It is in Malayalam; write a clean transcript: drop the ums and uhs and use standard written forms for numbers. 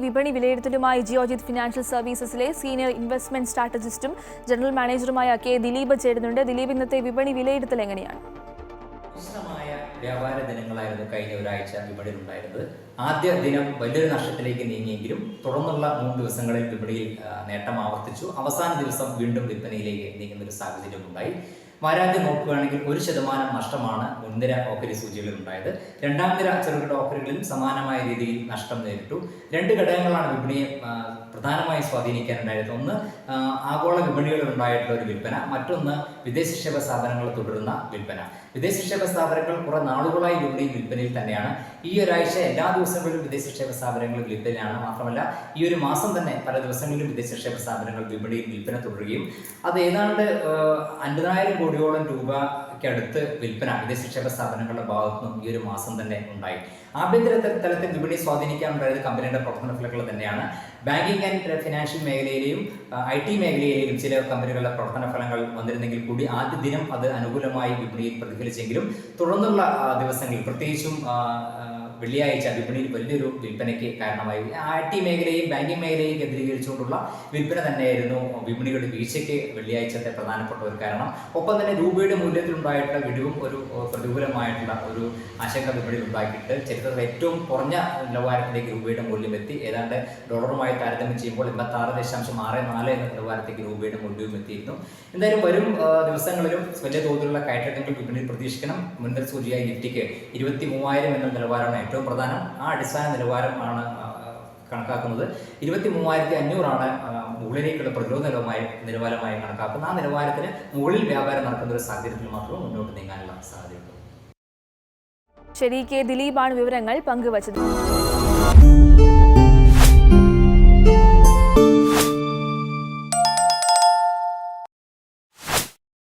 വിപണി വിലയിരുത്തലുമായി ജിയോജിത് ഫിനാൻഷ്യൽ സർവീസസിലെ സീനിയർ ഇൻവെസ്റ്റ്മെന്റ് സ്ട്രാറ്റജിസ്റ്റും ജനറൽ മാനേജറുമായ കെ ദിലീപ് ചേരുന്നുണ്ട്. ദിലീപ്, ഇന്നത്തെ വിപണി വിലയിരുത്തൽ എങ്ങനെയാണ്? മിശ്രമായ വ്യാപാര ദിനങ്ങളായിരുന്നു കഴിഞ്ഞ ഒരാഴ്ച വിപണിയിലുണ്ടായിരുന്നത്. ആദ്യ ദിനം വലിയൊരു നഷ്ടത്തിലേക്ക് നീങ്ങിയെങ്കിലും തുടർന്നുള്ള 3 ദിവസങ്ങളിൽ വിപണിയിൽ നേട്ടം ആവർത്തിച്ചു. അവസാന ദിവസം വീണ്ടും വിൽപ്പനയിലേക്ക് നീങ്ങുന്ന ഒരു സാഹചര്യം ഉണ്ടായി. വാരാന്ത്യം നോക്കുകയാണെങ്കിൽ 1% നഷ്ടമാണ് മുൻനിര ഓഹരി സൂചികളിൽ ഉണ്ടായത്. രണ്ടാം നിര ചെറുകിട ഓഹരികളിലും സമാനമായ രീതിയിൽ നഷ്ടം നേരിട്ടു. 2 ഘടകങ്ങളാണ് വിപണിയെ പ്രധാനമായി സ്വാധീനിക്കാനുണ്ടായത്. ഒന്ന്, ആഗോള വിപണികളിൽ ഉണ്ടായിട്ടുള്ള ഒരു വിൽപ്പന, മറ്റൊന്ന് വിദേശ നിക്ഷേപ സ്ഥാപനങ്ങൾ തുടരുന്ന വിൽപ്പന. വിദേശ നിക്ഷേപ സ്ഥാപനങ്ങൾ കുറെ നാളുകളായി വിപണിയിൽ തന്നെയാണ്. ഈ ഒരാഴ്ച എല്ലാ ദിവസങ്ങളിലും വിദേശ നിക്ഷേപ സ്ഥാപനങ്ങൾ വിൽപ്പനയാണ്. മാത്രമല്ല ഈ ഒരു മാസം തന്നെ പല ദിവസങ്ങളിലും വിദേശ നിക്ഷേപ സ്ഥാപനങ്ങൾ വിപണിയിൽ വിൽപ്പന തുടരുകയും അത് ഏതാണ്ട് 50,000 കോടിയോളം രൂപയ്ക്കടുത്ത് വിൽപ്പന വിദേശ നിക്ഷേപ സ്ഥാപനങ്ങളുടെ ഭാഗത്തു നിന്നും ഈ ഒരു മാസം തന്നെ ഉണ്ടായി. ആഭ്യന്തര തലത്തിൽ വിപണി സ്വാധീനിക്കാനുണ്ടായത് കമ്പനിയുടെ പ്രവർത്തന ഫലങ്ങൾ തന്നെയാണ്. ബാങ്കിങ് ആൻഡ് ഫിനാൻഷ്യൽ മേഖലയിലെയും IT മേഖലയിലെയും ചില കമ്പനികളുടെ പ്രവർത്തന ഫലങ്ങൾ വന്നിരുന്നെങ്കിൽ കൂടി ആദ്യ ദിനം അത് അനുകൂലമായി വിപണിയിൽ പ്രതിഫലിച്ചെങ്കിലും തുടർന്നുള്ള ദിവസങ്ങളിൽ, പ്രത്യേകിച്ചും വെള്ളിയാഴ്ച വിപണിയിൽ വലിയൊരു വിൽപ്പനയ്ക്ക് കാരണമായി. IT മേഖലയും ബാങ്കിങ് മേഖലയും കേന്ദ്രീകരിച്ചുകൊണ്ടുള്ള വിൽപ്പന തന്നെയായിരുന്നു വിപണിയുടെ വീഴ്ചയ്ക്ക് വെള്ളിയാഴ്ചത്തെ പ്രധാനപ്പെട്ട ഒരു കാരണം. ഒപ്പം തന്നെ രൂപയുടെ മൂല്യത്തിലുണ്ടായിട്ടുള്ള ഇടിവും ഒരു പ്രതികൂലമായിട്ടുള്ള ഒരു ആശങ്ക വിപണിയിൽ ഉണ്ടാക്കിയിട്ട് ചരിത്രത്തിൽ ഏറ്റവും കുറഞ്ഞ നിലവാരത്തിലേക്ക് രൂപയുടെ മൂല്യം എത്തി. ഏതാണ്ട് ഡോളറുമായി താരതമ്യം ചെയ്യുമ്പോൾ 86.64 എന്ന നിലവാരത്തേക്ക് രൂപയുടെ മൂല്യവും എത്തിയിരുന്നു. എന്തായാലും വരും ദിവസങ്ങളിലും വലിയ തോതിലുള്ള കയറ്റങ്ങൾ വിപണിയിൽ പ്രതീക്ഷിക്കണം. മുൻനിര സൂചിയായി നിഫ്റ്റിക്ക് 23,000 എന്ന നിലവാരമാണ് ഏറ്റവും പ്രധാനം. ആ അടിസ്ഥാന നിലവാരമാണ് കണക്കാക്കുന്നത്. 23,500 മുകളിലേക്കുള്ള പ്രതിരോധ നിലവാരമായി കണക്കാക്കുന്നത്. ആ നിലവാരത്തിന് മുകളിൽ വ്യാപാരം നടക്കുന്ന ഒരു സാഹചര്യത്തിൽ മാത്രമേ മുന്നോട്ട് നീങ്ങാനുള്ള സാധ്യതയുള്ളൂ. ശരി, കെ ദിലീപാണ് വിവരങ്ങൾ പങ്കുവച്ചത്.